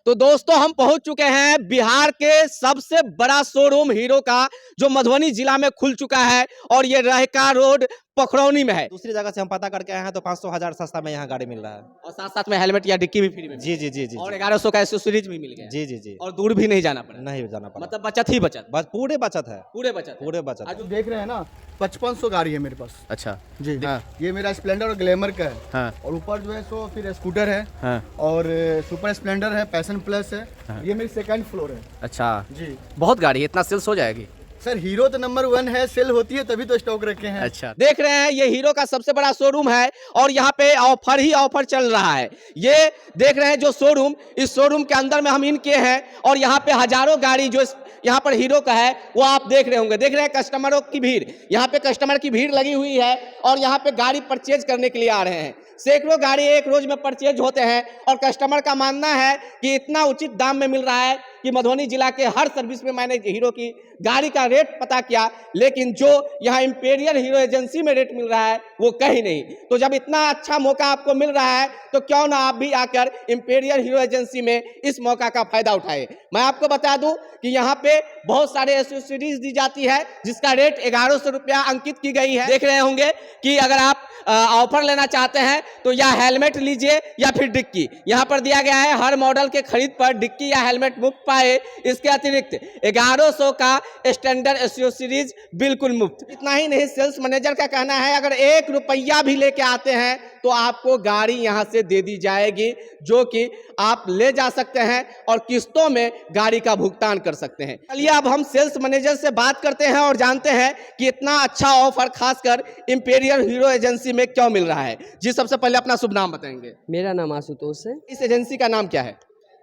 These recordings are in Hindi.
तो दोस्तों हम पहुंच चुके हैं बिहार के सबसे बड़ा शोरूम हीरो का, जो मधुबनी जिला में खुल चुका है और ये रहका रोड पखरौनी में है। दूसरी जगह से हम पता करके आए हैं तो 500,000 सस्ता में यहाँ गाड़ी मिल रहा है। और साथ साथ में हेलमेट या डिक्की भी फ्री में जी जी जी जी और 1100 का एसेसरीज भी मिल गया। जी जी जी और दूर भी नहीं जाना पड़ा, नहीं जाना पड़ा, मतलब बचत ही बचत, बस पूरे बचत है, पूरे बचत है। पूरे बचत आज है। देख रहे हैं ना 5500 गाड़ी है मेरे पास। अच्छा जी हाँ। ये मेरा स्प्लेंडर और ग्लैमर का है। हाँ और ऊपर जो है सो फिर स्कूटर है हाँ और सुपर स्प्लेंडर है, पैशन प्लस है। हाँ। ये मेरी सेकंड फ्लोर है। अच्छा जी बहुत गाड़ी है, इतना सेल्स हो जाएगी। सर हीरो तो नंबर 1 है, सेल होती है तभी तो स्टॉक रखे हैं। अच्छा देख रहे हैं ये हीरो का सबसे बड़ा शोरूम है और यहाँ पे ऑफर ही ऑफर चल रहा है। ये देख रहे हैं जो शोरूम, इस शोरूम के अंदर में हम इनके हैं और यहाँ पे हजारों गाड़ी जो यहाँ पर हीरो का है वो आप देख रहे होंगे। देख रहे हैं कस्टमरों की भीड़, यहाँ पे कस्टमर की भीड़ लगी हुई है और यहाँ पे गाड़ी परचेज करने के लिए आ रहे हैं। सैकड़ों गाड़ी एक रोज में परचेज होते हैं और कस्टमर का मानना है कि इतना उचित दाम में मिल रहा है कि मधुबनी जिला के हर सर्विस में मैंने हीरो की गाड़ी का रेट पता किया, लेकिन जो यहाँ इंपीरियल हीरो एजेंसी में रेट मिल रहा है वो कहीं नहीं। तो जब इतना अच्छा मौका आपको मिल रहा है तो क्यों ना आप भी आकर इंपीरियल हीरो एजेंसी में इस मौका का फायदा उठाए। मैं आपको बता दूं कि यहाँ पे बहुत सारे एसेसरीज दी जाती है जिसका रेट 1100 रुपया अंकित की गई है। देख रहे होंगे कि अगर आप ऑफर लेना चाहते हैं तो या हेलमेट लीजिए या फिर डिक्की। यहाँ पर दिया गया है हर मॉडल के खरीद पर डिक्की या हेलमेट मुफ्त पाए। इसके अतिरिक्त 1100 का स्टैंडर्ड एसेसरीज बिल्कुल मुफ्त। इतना ही नहीं, सेल्स मैनेजर का कहना है अगर 1 रुपया भी लेके आते हैं तो आपको गाड़ी यहाँ से दे दी जाएगी, जो कि आप ले जा सकते हैं और किस्तों में गाड़ी का भुगतान कर सकते हैं। चलिए अब हम सेल्स मैनेजर से बात करते हैं और जानते हैं कि इतना अच्छा ऑफर खासकर इंपीरियल हीरो एजेंसी में क्यों मिल रहा है। जी सबसे पहले अपना शुभ नाम बताएंगे। मेरा नाम आशुतोष है। इस एजेंसी का नाम क्या है?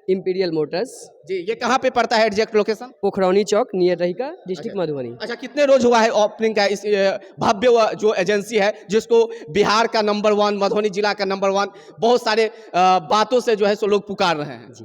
इंपीरियल मोटर्स, जी ये कहाँ पे पड़ता है एग्जैक्ट लोकेशन? पोखरौनी चौक, नियर रहीका, डिस्ट्रिक्ट मधुबनी। अच्छा कितने रोज हुआ है ओपनिंग का इस भव्य जो एजेंसी है जिसको बिहार का नंबर 1, मधुबनी जिला का नंबर 1 बहुत सारे बातों से जो है सो लोग पुकार रहे हैं। जी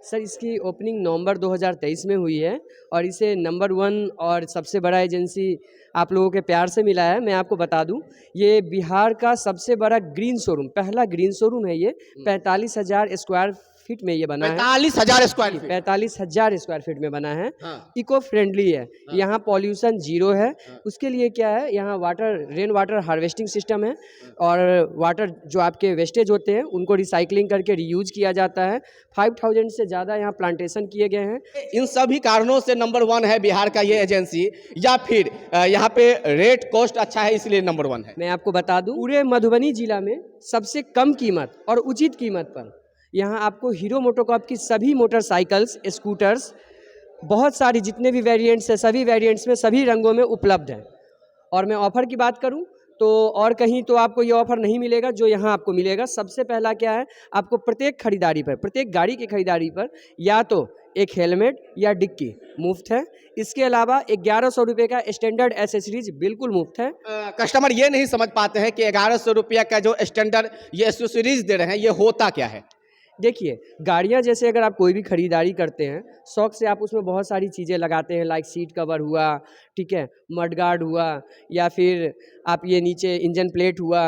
सर, इसकी ओपनिंग नवंबर 2023 में हुई है और इसे नंबर 1 और सबसे बड़ा एजेंसी आप लोगों के प्यार से मिला है। मैं आपको बता दूं, ये बिहार का सबसे बड़ा ग्रीन शोरूम, पहला ग्रीन शोरूम है ये। 45,000 स्क्वायर फीट में ये बना है। 45,000 स्क्वायर फीट? 45,000 स्क्वायर फीट में बना है। हाँ। इको फ्रेंडली है। हाँ। यहाँ पॉल्यूशन जीरो है। उसके लिए क्या है, यहाँ रेन वाटर हार्वेस्टिंग सिस्टम है और वाटर जो आपके वेस्टेज होते हैं उनको रिसाइकलिंग करके रीयूज किया जाता है। 5,000 से ज़्यादा यहाँ प्लांटेशन किए गए हैं। इन सभी कारणों से नंबर 1 है बिहार का ये एजेंसी, या फिर यहाँ पे रेट कॉस्ट अच्छा है इसलिए नंबर 1 है? मैं आपको बता दूं, पूरे मधुबनी जिला में सबसे कम कीमत और उचित कीमत पर यहाँ आपको हीरो मोटोकॉर्प की सभी मोटरसाइकिल्स, स्कूटर्स, बहुत सारी जितने भी वेरिएंट्स हैं सभी वेरिएंट्स में सभी रंगों में उपलब्ध हैं। और मैं ऑफ़र की बात करूं तो और कहीं तो आपको ये ऑफ़र नहीं मिलेगा जो यहाँ आपको मिलेगा। सबसे पहला क्या है, आपको प्रत्येक खरीदारी पर, प्रत्येक गाड़ी की खरीदारी पर या तो एक हेलमेट या डिक्की मुफ्त है। इसके अलावा 1100 रुपये का स्टैंडर्ड एसेसरीज बिल्कुल मुफ्त है। कस्टमर ये नहीं समझ पाते हैं कि 1100 रुपया का जो स्टैंडर्ड ये एसेसरीज दे रहे हैं ये होता क्या है। देखिए, गाड़ियाँ जैसे अगर आप कोई भी खरीदारी करते हैं, शौक से आप उसमें बहुत सारी चीज़ें लगाते हैं, लाइक सीट कवर हुआ, ठीक है, मड गार्ड हुआ, या फिर आप ये नीचे इंजन प्लेट हुआ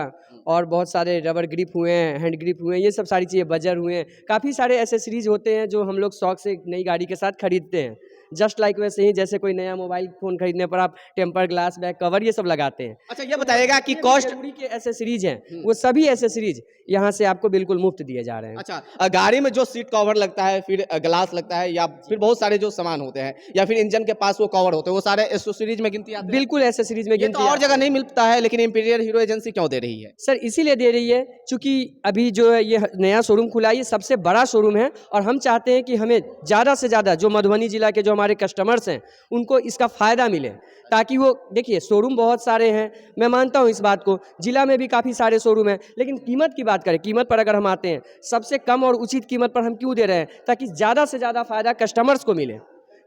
और बहुत सारे रबर ग्रिप हुए हैं, हैंड ग्रिप हुए हैं, ये सब सारी चीज़ें, बजर हुए हैं, काफ़ी सारे एसेसरीज होते हैं जो हम लोग शौक से नई गाड़ी के साथ खरीदते हैं। जस्ट लाइक वैसे ही जैसे कोई नया मोबाइल फ़ोन खरीदने पर आप टेम्पर ग्लास, बैक कवर, ये सब लगाते हैं। अच्छा ये बताइएगा कि कॉस्ट के एसेसरीज हैं वो सभी एसेसरीज यहाँ से आपको बिल्कुल मुफ्त दिए जा रहे हैं। अच्छा गाड़ी में जो सीट कवर लगता है, फिर ग्लास लगता है, या फिर बहुत सारे जो सामान होते हैं, या फिर इंजन के पास वो कवर होते हैं, वो सारे एसेसरीज में गिनती आते हैं? बिल्कुल एसेसरीज में गिनती तो और जगह नहीं मिलता है, लेकिन इंपीरियल हीरो एजेंसी क्यों दे रही है? सर इसीलिए दे रही है क्योंकि अभी जो है ये नया शोरूम खुला है, ये सबसे बड़ा शोरूम है और हम चाहते हैं कि हमें ज़्यादा से ज़्यादा जो मधुबनी जिला के जो हमारे कस्टमर्स हैं उनको इसका फ़ायदा मिले, ताकि वो देखिए शोरूम बहुत सारे हैं, मैं मानता हूँ इस बात को, जिला में भी काफ़ी सारे शोरूम हैं, लेकिन कीमत की बात करें, कीमत पर अगर हम आते हैं, सबसे कम और उचित कीमत पर हम क्यों दे रहे हैं, ताकि ज़्यादा से ज़्यादा फ़ायदा कस्टमर्स को मिले,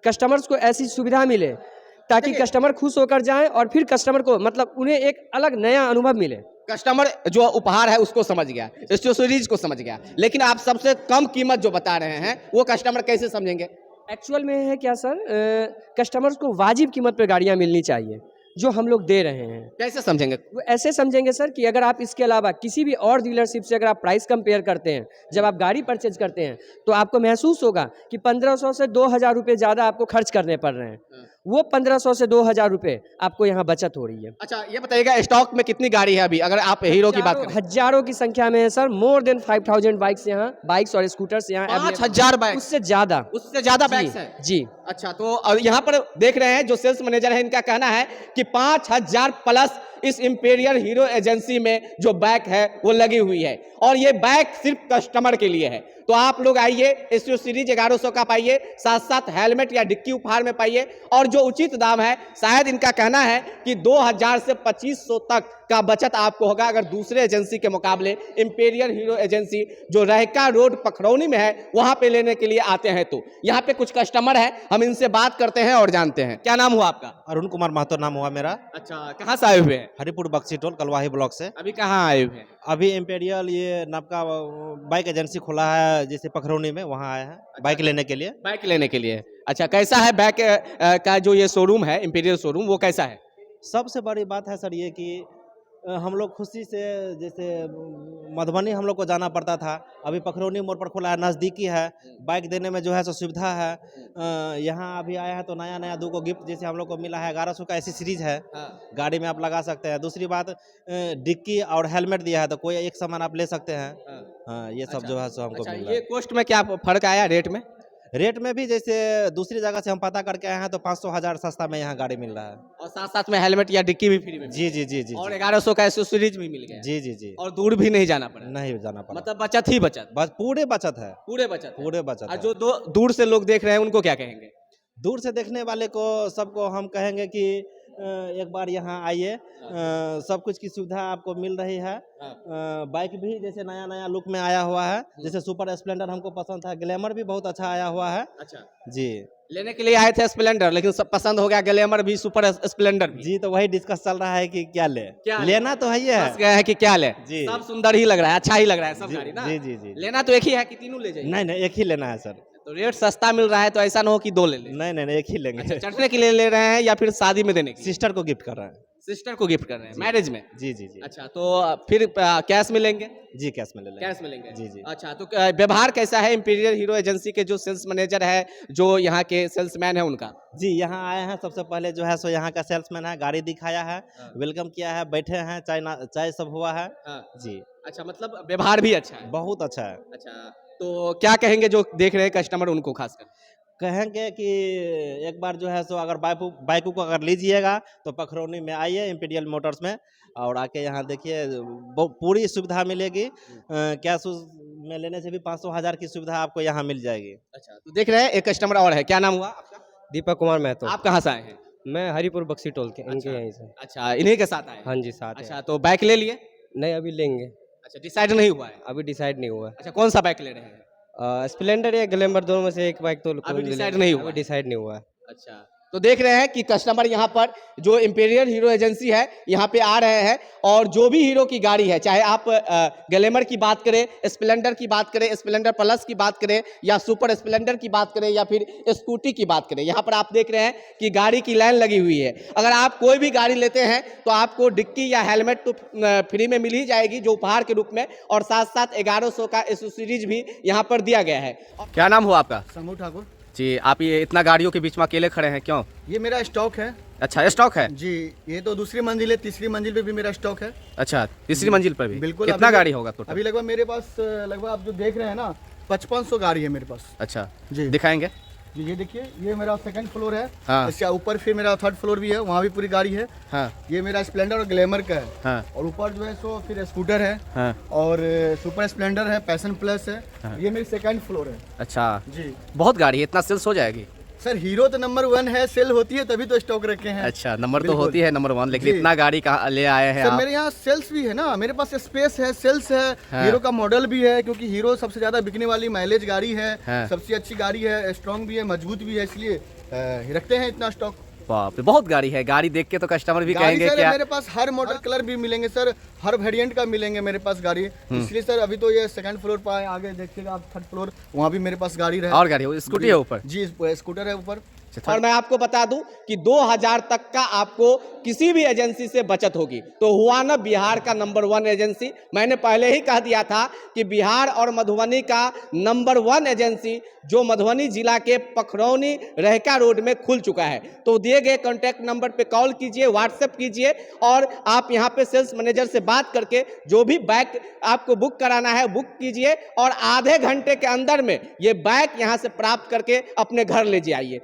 कस्टमर्स को ऐसी सुविधा मिले ताकि कस्टमर खुश होकर जाएं और फिर कस्टमर को मतलब उन्हें एक अलग नया अनुभव मिले। कस्टमर जो उपहार है उसको समझ गया, एसेसरीज को समझ गया, लेकिन आप सबसे कम कीमत जो बता रहे हैं वो कस्टमर कैसे समझेंगे? एक्चुअल में है क्या सर, कस्टमर्स को वाजिब कीमत पर गाड़ियाँ मिलनी चाहिए। जो हम लोग दे रहे हैं। कैसे समझेंगे? वो ऐसे समझेंगे सर कि अगर आप इसके अलावा किसी भी और डीलरशिप से अगर आप प्राइस कंपेयर करते हैं, जब आप गाड़ी परचेज करते हैं, तो आपको महसूस होगा कि 1500 से 2000 रुपये ज़्यादा आपको खर्च करने पड़ रहे हैं। वो 1500 से 2000 रुपये आपको यहाँ बचत हो रही है। अच्छा, ये बताइएगा स्टॉक में कितनी गाड़ी है अभी, अगर आप हीरो की बात करें? हजारों की संख्या में है सर, मोर देन 5000 बाइक्स यहाँ, बाइक्स और स्कूटर्स यहाँ 5000 बाइक, उससे ज़्यादा बाइक्स है जी। अच्छा, तो और यहाँ पर देख रहे हैं जो सेल्स मैनेजर है, इनका कहना है कि 5000 प्लस इस इंपीरियल हीरो एजेंसी में जो बाइक है वो लगी हुई है, और ये बाइक सिर्फ कस्टमर के लिए है। तो आप लोग आइए, एसयू सीरीज 1100 का पाइए, साथ साथ हेलमेट या डिक्की उपहार में पाइए, और जो उचित दाम है, शायद इनका कहना है कि 2000 से 2500 तक का बचत आपको होगा अगर दूसरे एजेंसी के मुकाबले इंपीरियल हीरो एजेंसी जो रहका रोड पखरौनी में है वहां पे लेने के लिए आते हैं। तो यहाँ पे कुछ कस्टमर है, हम इनसे बात करते हैं और जानते हैं। क्या नाम हुआ आपका? अरुण कुमार महतो नाम हुआ मेरा। अच्छा, कहाँ से आए हुए हैं? हरिपुर बक्सी टोल कलवाही ब्लॉक से। अभी कहाँ आए हुए हैं? अभी इंपीरियल ये नबका बाइक एजेंसी खुला है जैसे पखरौनी में, वहाँ आया है बाइक लेने के लिए। बाइक लेने के लिए। अच्छा, कैसा है बाइक का जो ये शोरूम है, इंपीरियल शोरूम, वो कैसा है? सबसे बड़ी बात है सर ये कि हम लोग खुशी से, जैसे मधुबनी हम लोग को जाना पड़ता था, अभी पखरौनी मोड़ पर खुला है, नज़दीकी है, बाइक देने में जो है सो सुविधा है। यहाँ अभी आया है तो नया नया 2 गिफ्ट जैसे हम लोग को मिला है, 1100 का ऐसी सीरीज है, गाड़ी में आप लगा सकते हैं। दूसरी बात, डिक्की और हेलमेट दिया है, तो कोई एक सामान आप ले सकते हैं। हाँ, ये सब जो है सो हमको मिला है। ये कॉस्ट में क्या फर्क आया रेट में? रेट में भी जैसे दूसरी जगह से हम पता करके आए हैं तो 500-1000 सस्ता में यहाँ गाड़ी मिल रहा है, और साथ साथ में हेलमेट या डिक्की भी फ्री में? जी जी जी जी। और 1100 का एसेसरीज भी मिल गया? जी जी जी। और दूर भी नहीं जाना पड़ा? नहीं जाना पड़ा, मतलब बचत ही बचत? बस पूरे बचत है, पूरे बचत है। पूरे बचत और है। जो दूर से लोग देख रहे हैं उनको क्या कहेंगे? दूर से देखने वाले को सबको हम कहेंगे कि एक बार यहाँ आइए, सब कुछ की सुविधा आपको मिल रही है। बाइक भी जैसे नया नया लुक में आया हुआ है, जैसे सुपर स्प्लेंडर हमको पसंद था, ग्लैमर भी बहुत अच्छा आया हुआ है। अच्छा जी, लेने के लिए आए थे स्प्लेंडर, लेकिन सब पसंद हो गया ग्लैमर भी, सुपर स्प्लेंडर भी। जी, तो वही डिस्कस चल रहा है कि क्या ले, क्या लेना तो है, ये बस गया है कि क्या ले? जी। सब सुंदर ही लग रहा है, अच्छा ही लग रहा है सब जी, गाड़ी ना? जी जी जी। लेना तो एक ही है कि तीनों ले जाइए? नहीं नहीं, एक ही लेना है सर। तो रेट सस्ता मिल रहा है तो ऐसा ना हो कि 2 ले ले। नहीं नहीं, एक ही लेंगे। अच्छा, चढ़ने के लिए ले रहे हैं या फिर शादी में देने के लिए? सिस्टर को गिफ्ट कर रहे हैं। सिस्टर को गिफ्ट कर रहे हैं मैरिज में? जी जी जी। अच्छा, तो फिर कैश में लेंगे? जी, कैश में ले लेंगे। कैश में लेंगे? जी जी। अच्छा, तो व्यवहार कैसा है इंपीरियल हीरो एजेंसी के जो सेल्स मैनेजर है, जो यहाँ के सेल्समैन है उनका? जी, यहाँ आए हैं, सबसे पहले जो है सो यहाँ का सेल्समैन है, गाड़ी दिखाया है, वेलकम किया है, बैठे हैं, चाय सब हुआ है। जी। अच्छा, मतलब व्यवहार भी अच्छा है? बहुत अच्छा है। अच्छा, तो क्या कहेंगे जो देख रहे हैं कस्टमर उनको खासकर? कहेंगे कि एक बार जो है सो अगर बाइक को अगर लीजिएगा तो पखरौनी में आइए इंपीरियल मोटर्स में, और आके यहाँ देखिए पूरी सुविधा मिलेगी। कैश में लेने से भी 500-1000 की सुविधा आपको यहाँ मिल जाएगी। अच्छा, तो देख रहे हैं एक कस्टमर और है, क्या नाम हुआ आपका? दीपक कुमार महतो। आप कहाँ से आए हैं? मैं हरिपुर बक्सी टोल के, इनके अच्छा। यहीं से। अच्छा, इन्हीं के साथ आए हैं? हाँ जी, साथ है। अच्छा, तो बाइक ले लिए? नहीं, अभी लेंगे, अच्छा, डिसाइड नहीं हुआ है? अभी डिसाइड नहीं हुआ है। अच्छा, कौन सा बाइक ले रहे हैं? स्प्लेंडर या ग्लैमर, दोनों में से एक बाइक तो अभी डिसाइड नहीं हुआ? अभी डिसाइड नहीं हुआ है। अच्छा, तो देख रहे हैं कि कस्टमर यहाँ पर जो इंपीरियल हीरो एजेंसी है यहाँ पे आ रहे हैं, और जो भी हीरो की गाड़ी है, चाहे आप ग्लैमर की बात करें, स्प्लेंडर की बात करें, स्प्लेंडर प्लस की बात करें, या सुपर स्प्लेंडर की बात करें, या फिर स्कूटी की बात करें, यहाँ पर आप देख रहे हैं कि गाड़ी की लाइन लगी हुई है। अगर आप कोई भी गाड़ी लेते हैं तो आपको डिक्की या हेलमेट तो फ्री में मिल ही जाएगी जो उपहार के रूप में, और साथ साथ 1100 का एसेसरीज भी यहाँ पर दिया गया है। क्या नाम हुआ आपका? समूह ठाकुर जी, आप ये इतना गाड़ियों के बीच में अकेले खड़े हैं, क्यों? ये मेरा स्टॉक है अच्छा, स्टॉक है? जी। ये तो दूसरी मंजिल है, तीसरी मंजिल पे भी मेरा स्टॉक है। अच्छा, तीसरी मंजिल पर भी? बिल्कुल। कितना गाड़ी होगा टोटल? अभी लगभग मेरे पास लगभग आप जो देख रहे हैं ना 5500 गाड़ी है मेरे पास। अच्छा जी। दिखाएंगे? जी, ये देखिए, ये मेरा सेकंड फ्लोर है। हाँ। इसके ऊपर फिर मेरा थर्ड फ्लोर भी है, वहाँ भी पूरी गाड़ी है। हाँ ये मेरा स्प्लेंडर और ग्लैमर का है। हाँ और ऊपर जो है सो फिर स्कूटर है। हाँ। और सुपर स्प्लेंडर है, पैशन प्लस है। हाँ। ये मेरी सेकंड फ्लोर है। अच्छा, जी बहुत गाड़ी है, इतना सेल्स हो जाएगी? सर, हीरो तो नंबर 1 है, सेल होती है तभी तो स्टॉक रखे हैं। अच्छा, नंबर तो बिल्कुल। होती है नंबर 1, लेकिन जी। इतना गाड़ी कहाँ ले आए हैं सर, आप? मेरे यहाँ सेल्स भी है ना, मेरे पास स्पेस है, सेल्स है। हाँ। हीरो का मॉडल भी है, क्योंकि हीरो सबसे ज्यादा बिकने वाली माइलेज गाड़ी है। हाँ। सबसे अच्छी गाड़ी है, स्ट्रॉन्ग भी है, मजबूत भी है, इसलिए रखते हैं इतना स्टॉक। बाप रे, बहुत गाड़ी है, गाड़ी देख के तो कस्टमर भी गाड़ी कहेंगे सर क्या? मेरे पास हर मॉडल कलर भी मिलेंगे सर, हर वेरिएंट का मिलेंगे मेरे पास गाड़ी। इसलिए सर अभी तो ये सेकंड फ्लोर पर आए, आगे देखिएगा आप थर्ड फ्लोर, वहाँ भी मेरे पास गाड़ी रहे। और गाड़ी हो, स्कूटी है ऊपर? जी, स्कूटर है ऊपर। और मैं आपको बता दूं कि 2000 तक का आपको किसी भी एजेंसी से बचत होगी। तो हुआ ना बिहार का नंबर 1 एजेंसी। मैंने पहले ही कह दिया था कि बिहार और मधुबनी का नंबर 1 एजेंसी जो मधुबनी जिला के पखरौनी रहका रोड में खुल चुका है। तो दिए गए कॉन्टैक्ट नंबर पे कॉल कीजिए, व्हाट्सएप कीजिए और आप यहाँ पे सेल्स मैनेजर से बात करके जो भी बाइक आपको बुक कराना है बुक कीजिए और आधे घंटे के अंदर में ये बाइक यहाँ से प्राप्त करके अपने घर ले जाइए।